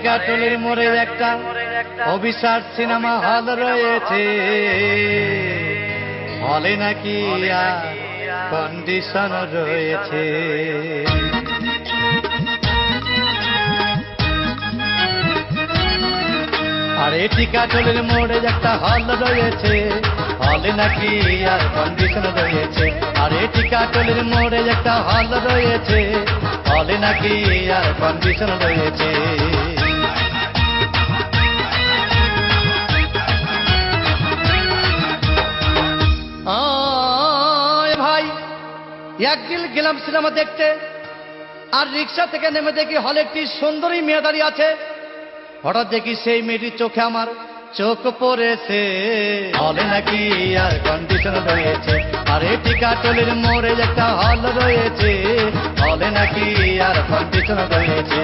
টিকাটলির মোড়ে একটা অভিশাপ সিনেমা হল রয়েছে, হলে নাকি কন্ডিশন রয়েছে। আরে টিকাটলির মোড়ে একটা হল রয়েছে, হলে নাকি আর কন্ডিশন রয়েছে। আরে টিকাটলির মোড়ে একটা হল রয়েছে, হলে নাকি আর কন্ডিশন রয়েছে। ভাই একদিন গেলাম সিনেমা দেখতে, আর রিক্সা থেকে নেমে দেখি হলে একটি সুন্দরী মেয়ে দাঁড়িয়ে আছে। হঠাৎ দেখি সেই মেয়েটির চোখে আমার চোখ পড়েছে, হলে নাকি আর কন্ডিশন রয়েছে। আরে টিকাটলির মোড়ে একটা হল রয়েছে, হলে নাকি আর কন্ডিশন রয়েছে।